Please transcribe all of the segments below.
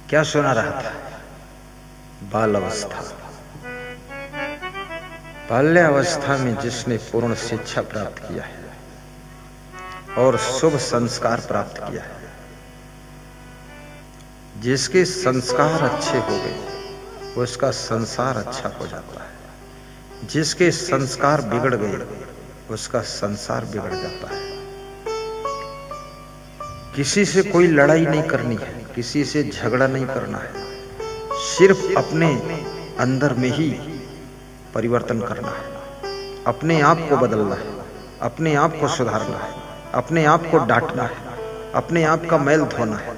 क्या सुना रहा था? बाल अवस्था। बाल्यावस्था में जिसने पूर्ण शिक्षा प्राप्त किया है और शुभ संस्कार प्राप्त किया है, जिसके संस्कार अच्छे हो गए उसका संसार अच्छा हो जाता है, जिसके संस्कार बिगड़ गए उसका संसार बिगड़ जाता है। किसी से कोई लड़ाई नहीं करनी है, किसी से झगड़ा नहीं करना है, सिर्फ अपने अंदर में ही परिवर्तन करना है, अपने आप को बदलना है, अपने आप को सुधारना है, अपने आप को डांटना है, अपने आप का मैल धोना है,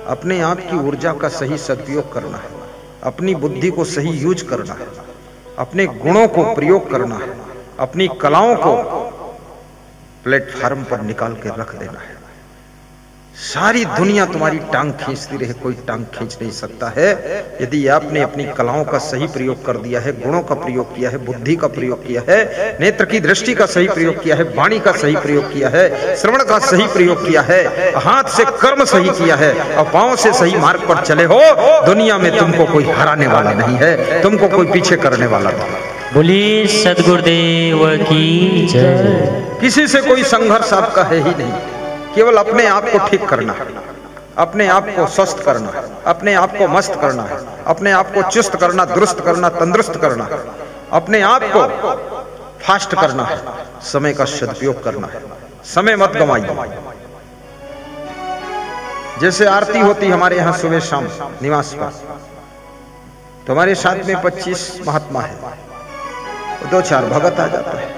अपने आप की ऊर्जा का सही सदुपयोग करना है, अपनी बुद्धि को सही यूज करना है, अपने गुणों को प्रयोग करना है, अपनी कलाओं को प्लेटफार्म पर निकाल के रख देना है। सारी दुनिया तुम्हारी टांग खींचती रहे, कोई टांग खींच नहीं सकता है यदि आपने अपनी कलाओं का सही प्रयोग कर दिया है, गुणों का प्रयोग किया है, बुद्धि का प्रयोग किया है, नेत्र की दृष्टि का सही प्रयोग किया है, वाणी का सही प्रयोग किया है, श्रवण का सही प्रयोग किया है, हाथ से कर्म सही किया है और पांव से सही मार्ग पर चले हो, दुनिया में तुमको कोई हराने वाला नहीं है, तुमको कोई पीछे करने वाला नहीं। बोलिए सद्गुरुदेव की जय। किसी से कोई संघर्ष आपका है ही नहीं, केवल अपने आप को ठीक करना है, अपने आप को स्वस्थ करना है, अपने आप को मस्त करना है, अपने आप को चुस्त करना, दुरुस्त करना, तंदुरुस्त करना है, अपने आप को फास्ट करना है, समय का सदुपयोग करना है, समय मत गंवाइए। जैसे आरती होती हमारे यहाँ सुबह शाम निवास पर, तो हमारे साथ में 25 महात्मा है, 2-4 भगत आ जाता है,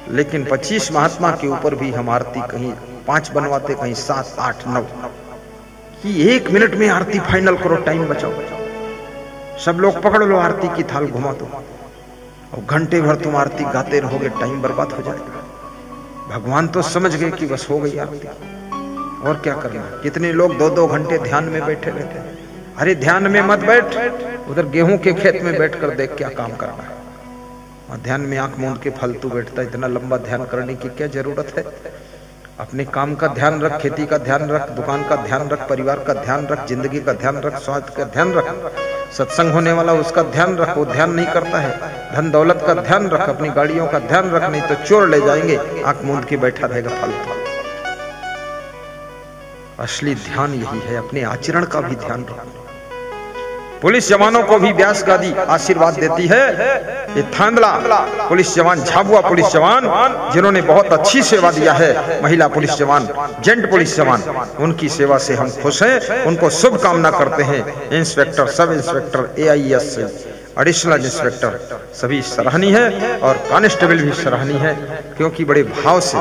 लेकिन 25 महात्मा के ऊपर भी हम आरती कहीं 5 बनवाते, कहीं 7, 8, 9 कि 1 मिनट में आरती फाइनल करो, टाइम बचाओ। सब लोग पकड़ लो, आरती की थाल घुमा दो और घंटे भर तुम आरती गाते रहोगे, टाइम बर्बाद हो जाएगा। भगवान तो समझ गए कि बस हो गई आरती, और क्या करना। कितने लोग 2-2 घंटे ध्यान में बैठे रहते हैं। अरे ध्यान में मत बैठ, उधर गेहूं के खेत में बैठकर देख क्या काम करना है। और ध्यान में आंख मूंद के फालतू बैठता, इतना लंबा ध्यान करने की क्या जरूरत है। अपने काम का ध्यान रख, खेती का ध्यान रख, दुकान का ध्यान रख, परिवार का ध्यान रख, जिंदगी का ध्यान रख, स्वास्थ्य का ध्यान रख, सत्संग होने वाला उसका ध्यान रख, वो ध्यान नहीं करता है। धन दौलत का ध्यान रख, अपनी गाड़ियों का ध्यान रख, नहीं तो चोर ले जाएंगे, आंख मूंद के बैठा रहेगा फालतू। असली ध्यान यही है, अपने आचरण का भी ध्यान रखो। पुलिस जवानों को भी व्यास गादी आशीर्वाद देती है। ये थांदला पुलिस जवान, झाबुआ पुलिस जवान, जिन्होंने बहुत अच्छी सेवा दिया है, महिला पुलिस जवान, जेंट पुलिस जवान, उनकी सेवा से हम खुश हैं, उनको शुभ कामना करते हैं। Inspector, sub inspector, AIS, additional inspector सभी सराहनीय है और कांस्टेबल भी सराहनीय है, क्योंकि बड़े भाव से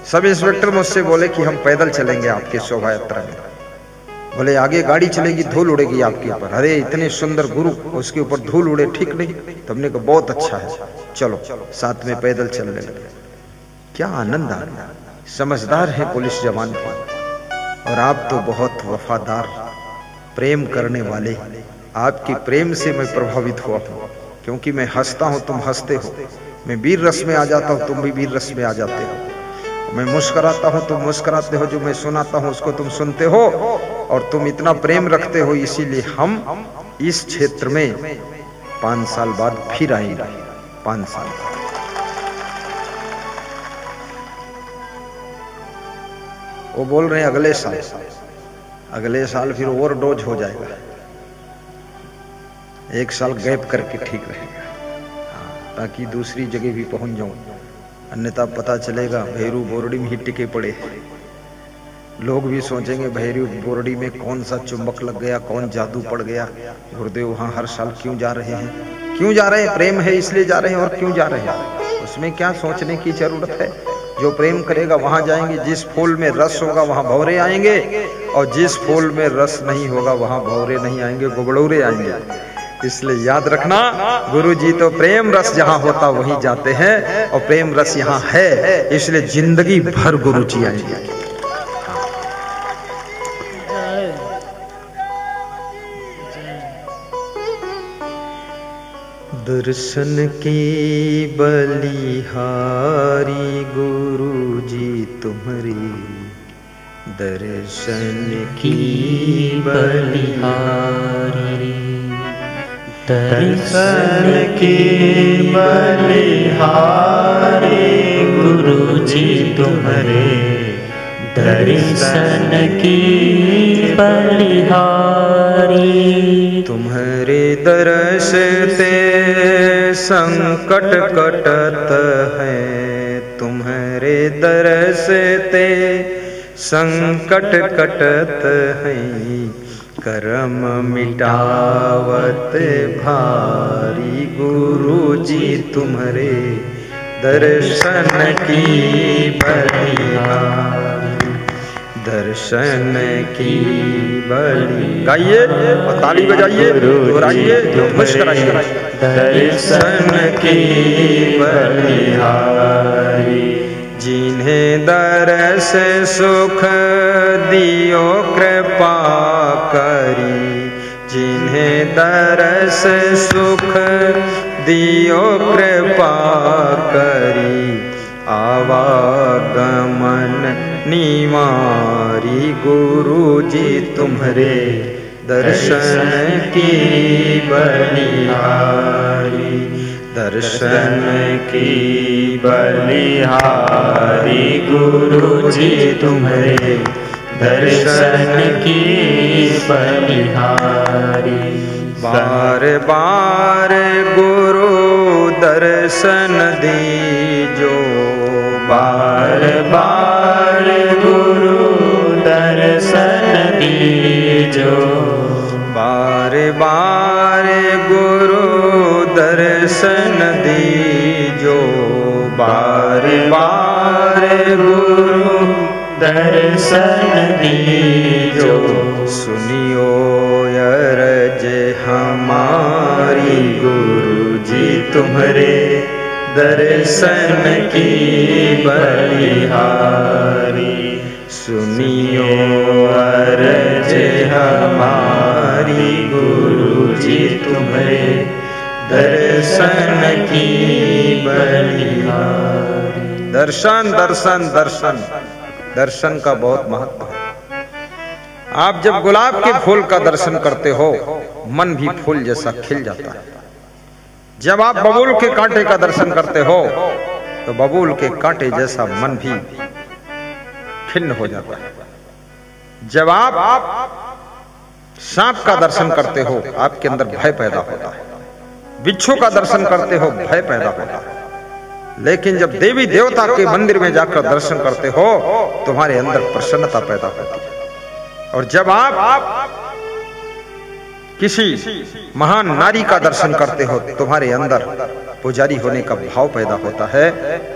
सब इंस्पेक्टर मुझसे बोले कि हम पैदल चलेंगे आपके शोभा यात्रा में। बोले आगे गाड़ी चलेगी, धूल उड़ेगी आपके ऊपर। अरे इतने सुंदर गुरु, उसके ऊपर धूल उड़े ठीक नहीं। तुमने कहा बहुत अच्छा है, चलो साथ में पैदल चलने लगे। क्या आनंद आ गया। समझदार है पुलिस जवान भी, और आप तो बहुत वफादार, प्रेम करने वाले। आपके प्रेम से मैं प्रभावित हुआ हूँ, क्योंकि मैं हंसता हूँ, तुम हंसते हो, मैं वीर रस में आ जाता हूँ, तुम भी वीर रस में आ जाते हो, मैं मुस्कुराता हूँ, तुम मुस्कुराते हो, जो मैं सुनाता हूँ उसको तुम सुनते हो, और तुम इतना प्रेम रखते हो, इसीलिए हम इस क्षेत्र में 5 साल बाद फिर आएंगे। 5 साल वो बोल रहे हैं अगले साल फिर ओवरडोज हो जाएगा, 1 साल गैप करके ठीक रहेगा, ताकि दूसरी जगह भी पहुंच जाऊं, अन्यथा पता चलेगा भैरू बोरडी में ही टिके पड़े। लोग भी सोचेंगे भैरू बोरडी में कौन सा चुंबक लग गया, कौन जादू पड़ गया, गुरुदेव वहां हर साल क्यों जा रहे हैं। क्यों जा रहे हैं? प्रेम है इसलिए जा रहे हैं। और क्यों जा रहे हैं उसमें क्या सोचने की जरूरत है। जो प्रेम करेगा वहां जाएंगे, जिस फूल में रस होगा वहां भंवरे आएंगे, और जिस फूल में रस नहीं होगा वहां भंवरे नहीं आएंगे, गुबड़ौरे आएंगे। इसलिए याद रखना, गुरु जी तो प्रेम रस जहां होता वहीं जाते हैं, और प्रेम रस यहाँ है, इसलिए जिंदगी भर गुरु जी आएंगे। दर्शन की बलिहारी गुरु जी तुम्हारी, दर्शन की बलिहारी, दर्शन की बलिहारी, गुरुजी तुम्हारे दर्शन की बलिहारी। तुम्हारे दर्श ते संकट कटत है, तुम्हारे दर्श ते संकट कटत है, कर्म मिटावत भारी, गुरुजी तुम्हारे दर्शन की बलिहारी, दर्शन की बलि। गाइए और ताली बजाइए, दोहराइए, मुस्कुराइए। दर्शन की बलिहारी, जिन्हें दरस सुख दियो कृपा करी, जिन्हें दरस सुख दियो कृपा करी, आवागमन निवारी, गुरुजी तुम्हारे दर्शन की बलिहारी, दर्शन की बलिहारी, गुरुजी तुम्हारे दर्शन की बलिहारी। बार बार गुरु दर्शन दीजो, बार बार गुरु दर्शन दीजो, बार बार गुरु दर्शन दीजो, बार बार गुरु दर्शन दीजो। सुनियो अरज हमारी, गुरुजी तुम्हारे दर्शन की बलिहारी, सुनियो अरज हमारी, गुरुजी तुम्हारे दर्शन की बलिहारी। दर्शन दर्शन दर्शन, दर्शन का बहुत महत्व है। आप जब गुलाब के फूल का दर्शन करते हो, मन भी फूल जैसा खिल जाता है। जब आप बबूल के कांटे का दर्शन करते हो, तो बबूल के कांटे जैसा मन भी खिन्न हो जाता है। जब आप सांप का दर्शन करते हो, आपके अंदर भय पैदा होता है। बिच्छू का दर्शन करते हो, भय पैदा होता है। लेकिन जब देवी देवता के मंदिर में जाकर दर्शन करते हो, तुम्हारे अंदर प्रसन्नता पैदा होती है। और जब आप किसी महान नारी का दर्शन करते हो, तुम्हारे अंदर पुजारी होने का भाव पैदा होता है।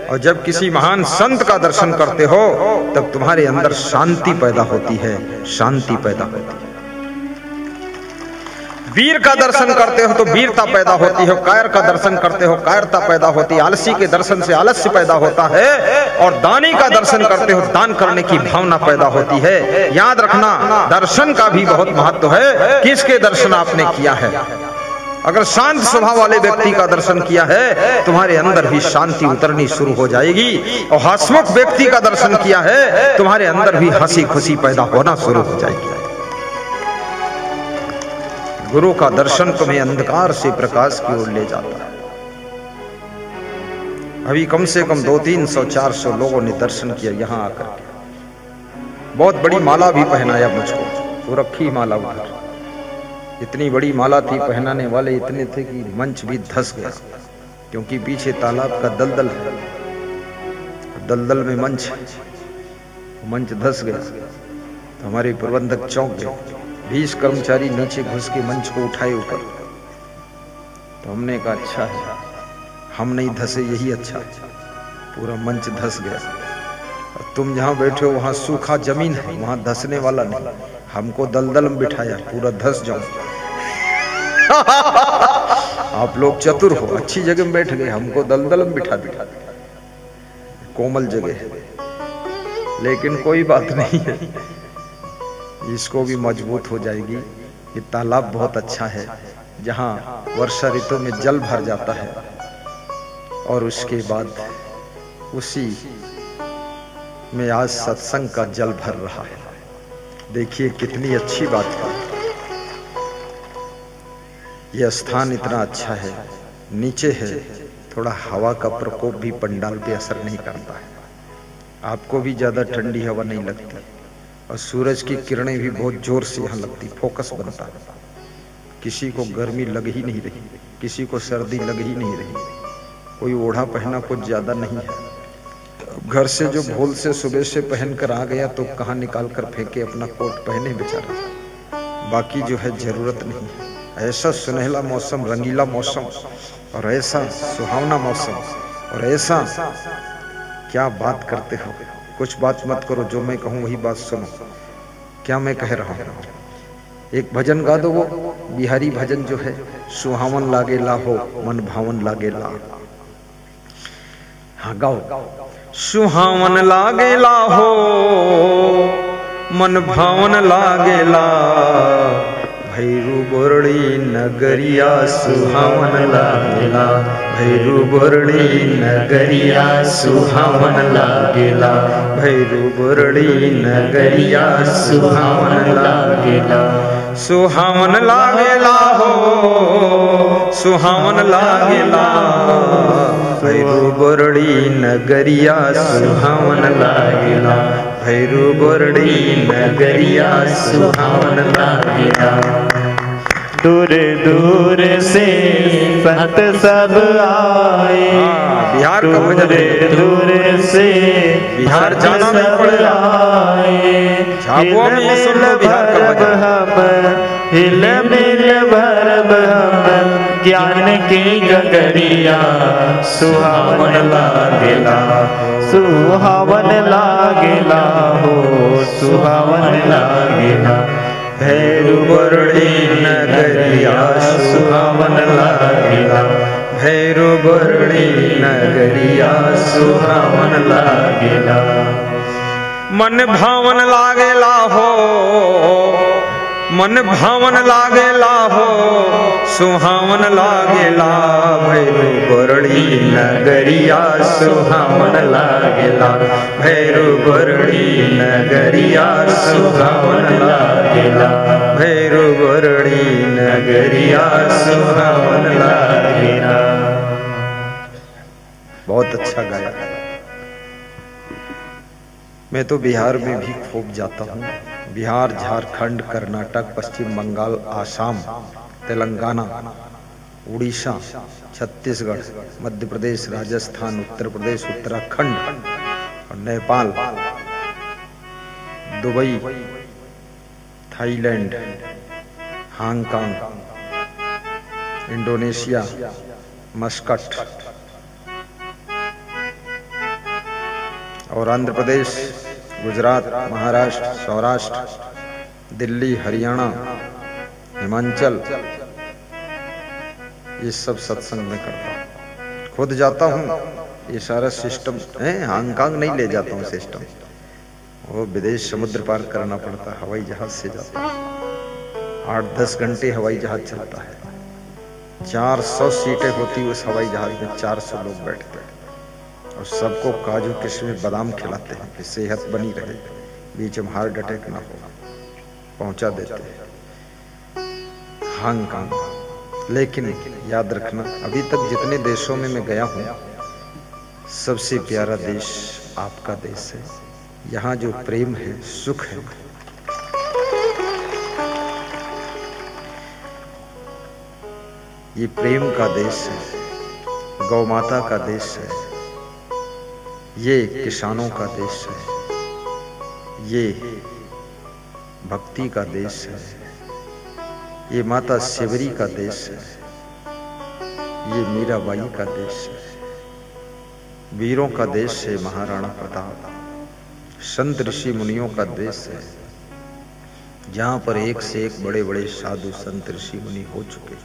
और जब किसी महान संत का दर्शन करते हो, तब तुम्हारे अंदर शांति पैदा होती है, शांति पैदा होती है। वीर का दर्शन करते हो तो वीरता पैदा होती है, कायर का दर्शन करते हो कायरता पैदा होती है, आलसी के दर्शन से आलस्य पैदा होता है, और दानी का दर्शन करते हो दान करने की भावना पैदा होती है। याद रखना, दर्शन का भी बहुत महत्व है। किसके दर्शन आपने किया है? अगर शांत स्वभाव वाले व्यक्ति का दर्शन किया है, तुम्हारे अंदर भी शांति उतरनी शुरू हो जाएगी। और हंसमुख व्यक्ति का दर्शन किया है, तुम्हारे अंदर भी हंसी खुशी पैदा होना शुरू हो जाएगी। गुरु का दर्शन तुम्हें अंधकार से प्रकाश की ओर ले जाता है। अभी कम से कम 200-300-400 लोगों ने दर्शन किया यहाँ आकर के। बहुत बड़ी माला भी पहनाया मुझको, वो रखी माला उधर। इतनी बड़ी माला थी, पहनाने वाले इतने थे कि मंच भी धंस गया, क्योंकि पीछे तालाब का दलदल है, दलदल में मंच धंस गया। तो हमारे प्रबंधक चौंक गए। 20 कर्मचारी नीचे घुस के मंच को उठाए ऊपर। तो हमने कहा अच्छा है, हम नहीं धसे, यही अच्छा। पूरा मंच धस गया। और तुम जहां बैठे हो वहां सूखा जमीन है, वहां धसने वाला नहीं। हमको दलदल में बिठाया, पूरा धस जाऊं। आप लोग चतुर हो, अच्छी जगह में बैठ गए, हमको दलदल में बिठा दिया। कोमल जगह है, लेकिन कोई बात नहीं है, इसको भी मजबूत हो जाएगी। ये तालाब बहुत अच्छा है, जहाँ वर्षा ऋतु में जल भर जाता है, और उसके बाद उसी में आज सत्संग का जल भर रहा है। देखिए कितनी अच्छी बात है। यह स्थान इतना अच्छा है, नीचे है, थोड़ा हवा का प्रकोप भी पंडाल पे असर नहीं करता है, आपको भी ज्यादा ठंडी हवा नहीं लगती और सूरज की किरणें भी बहुत जोर से यहाँ लगती, फोकस बनता है। किसी को गर्मी लग ही नहीं रही, किसी को सर्दी लग ही नहीं रही, कोई ओढ़ा पहना कुछ ज्यादा नहीं है। घर से जो भूल से सुबह से पहन कर आ गया तो कहाँ निकाल कर फेंके, अपना कोट पहने बेचारा, बाकी जो है जरूरत नहीं है। ऐसा सुनहला मौसम, रंगीला मौसम और ऐसा सुहावना मौसम और ऐसा, क्या बात करते हो, कुछ बात मत करो, जो मैं कहूँ वही बात सुनो। क्या मैं कह रहा हूँ, एक भजन गा दो, वो बिहारी भजन जो है, सुहावन लागेला हो मन भावन लागेला। हाँ गाओ। सुहावन लागेला हो मन भावन लागेला, भैरू बोरड़ी नगरिया सुहावन लागेला, भैरू बोरड़ी नगरिया सुहावन लागेला, भैरू बोरड़ी नगरिया सुहावन लागेला। सुहावन लागेला हो सुहावन लागेला, भैरू बोरड़ी नगरिया सुहावन लागेला, भैरू बोरड़ी नगरिया सुहावन लागेला। दूर दूर से संत सब आए, बिहार का दूर दूर से बिहार जाना नहीं पड़ेगा, झाबुआ में ये सुन लो बिहार का भजन। हम हिल मिल भरब हम ज्ञान की गगरिया, सुहावन लागेला सुहावन लागेला हो सुहावन लागेला, भैरू बोरड़ी नगरिया सुहावन लागेला, भैरू बोरड़ी नगरिया सुहावन लागेला। मन भावन लागेला हो मन भावन लागेला हो सुहावन लागेला, भैरू बोरड़ी नगरिया सुहावन लागेला, भैरू बोरड़ी नगरिया सुहावन लागेला, भैरू बोरड़ी नगरिया सुहावन लागेला। बहुत अच्छा गाया। मैं तो बिहार में भी खूब जाता हूँ, बिहार, झारखंड, कर्नाटक, पश्चिम बंगाल, आसाम, तेलंगाना, उड़ीसा, छत्तीसगढ़, मध्य प्रदेश, राजस्थान, उत्तर प्रदेश, उत्तराखंड और Nepal, Dubai, Thailand, Hong Kong, Indonesia, Muscat और आंध्र प्रदेश, गुजरात, महाराष्ट्र, सौराष्ट्र, दिल्ली, हरियाणा, हिमाचल, ये सब सत्संग में करता हूँ। खुद जाता हूँ, ये सारा सिस्टम है, हांगकांग नहीं ले जाता हूँ सिस्टम, वो विदेश समुद्र पार करना पड़ता है, हवाई जहाज से जाता हूँ। 8-10 घंटे हवाई जहाज चलता है, 400 सीटें होती उस हवाई जहाज में, 400 लोग बैठते हैं और सबको काजू किशमिश बादाम खिलाते हैं कि सेहत बनी रहे, बीच में हार्ट अटैक ना हो, पहुंचा देते हैं हांगकांग। लेकिन याद रखना, अभी तक जितने देशों में मैं गया हूं, सबसे प्यारा देश आपका देश है। यहाँ जो प्रेम है, सुख है, ये प्रेम का देश है, गौ माता का देश है, ये किसानों का देश है, ये भक्ति का देश है, ये माता शिवरी का देश है, ये मीराबाई का देश है, वीरों का देश है, महाराणा प्रताप, संत ऋषि मुनियों का देश है, जहां पर एक से एक बड़े बड़े साधु संत ऋषि मुनि हो चुके।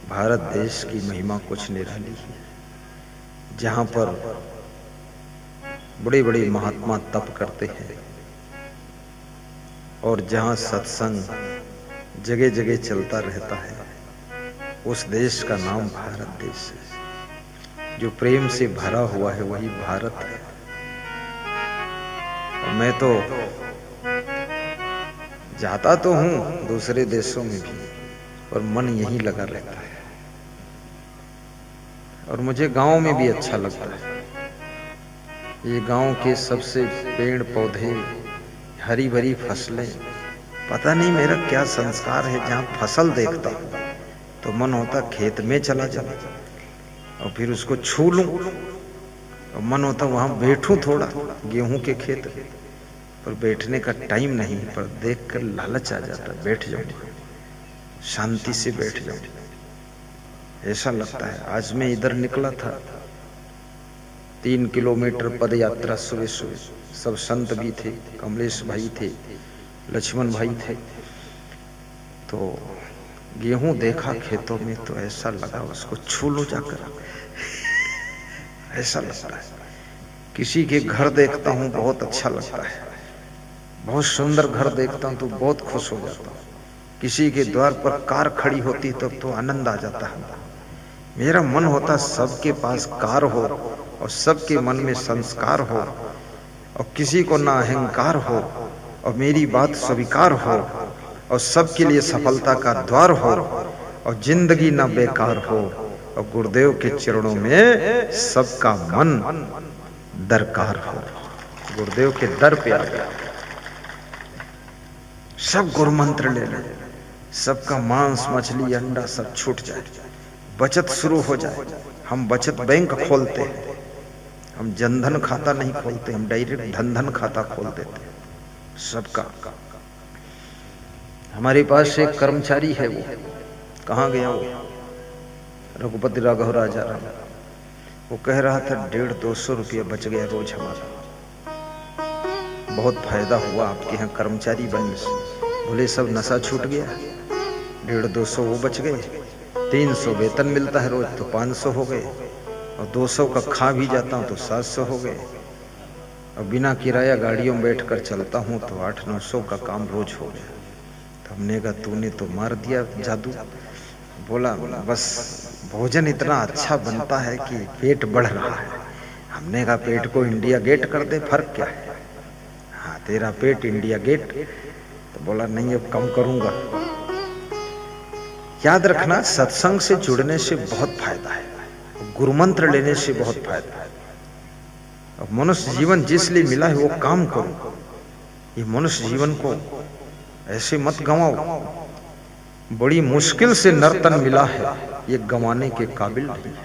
भारत देश की महिमा कुछ निराली है, जहां पर बड़े बड़े महात्मा तप करते हैं और जहां सत्संग जगह जगह चलता रहता है, उस देश का नाम भारत देश है। जो प्रेम से भरा हुआ है वही भारत है। और मैं तो जाता तो हूं दूसरे देशों में भी, और मन यहीं लगा रहता है। और मुझे गांव में भी अच्छा लगता है। ये गांव के सबसे पेड़ पौधे, हरी भरी फसलें, पता नहीं मेरा क्या संस्कार है, जहां फसल देखता हूं तो मन होता खेत में चला जाऊं और फिर उसको छू लूं, और मन होता वहां बैठूं थोड़ा गेहूं के खेत में, पर बैठने का टाइम नहीं, पर देखकर लालच आ जाता, बैठ जाऊं, शांति से बैठ जाऊं, ऐसा लगता है। आज मैं इधर निकला था, 3 किलोमीटर पद यात्रा सुबह सुबह, सब संत भी थे, कमलेश भाई थे, लक्ष्मण भाई थे। तो गेहूं देखा खेतों में तो ऐसा लगा उसको छू लो जाकर, ऐसा लगता है। किसी के घर देखता हूं बहुत अच्छा लगता है, बहुत सुंदर घर देखता हूं तो बहुत खुश हो जाता हूं। किसी के द्वार पर कार खड़ी होती तब तो आनंद आ जाता है। मेरा मन होता सबके पास कार हो और सबके मन में संस्कार हो, और किसी को ना अहंकार हो, और मेरी बात स्वीकार हो, और सबके लिए सफलता का द्वार हो, और जिंदगी ना बेकार हो, और गुरुदेव के चरणों में सबका मन दरकार हो। गुरुदेव के दर पे आ गया, सब गुरु मंत्र ले ले, सबका मांस मछली अंडा सब छूट जाए, बचत शुरू हो जाए। हम बचत बैंक खोलते हैं, हम जनधन खाता नहीं खोलते, हम डायरेक्ट धन खाता खोल देते हैं सबका। हमारे पास एक कर्मचारी है, वो कहाँ गया, वो रघुपति राघव राजा राम, वो कह रहा था 150-200 रुपया बच गया रोज हमारा, बहुत फायदा हुआ आपके यहाँ कर्मचारी बनने से। बोले सब नशा छूट गया, 150-200 वो बच गए, 300 वेतन मिलता है रोज तो 500 हो गए, और 200 का खा भी जाता हूँ तो 700 हो गए, और बिना किराया गाड़ियों में बैठकर चलता हूँ तो 800-900 का काम रोज हो गया। तो हमने कहा तूने तो मार दिया जादू। बोला बस भोजन इतना अच्छा बनता है कि पेट बढ़ रहा है। हमने कहा पेट को इंडिया गेट कर दे, फर्क क्या है? हाँ तेरा पेट इंडिया गेट। तो बोला नहीं अब कम करूंगा। याद रखना सत्संग से जुड़ने से बहुत फायदा है, गुरु मंत्र लेने से बहुत फायदा है। अब मनुष्य जीवन जिस लिए मिला है वो काम करो, ये मनुष्य जीवन को ऐसे मत गंवाओ। बड़ी मुश्किल से नर्तन मिला है, ये गंवाने के काबिल नहीं है।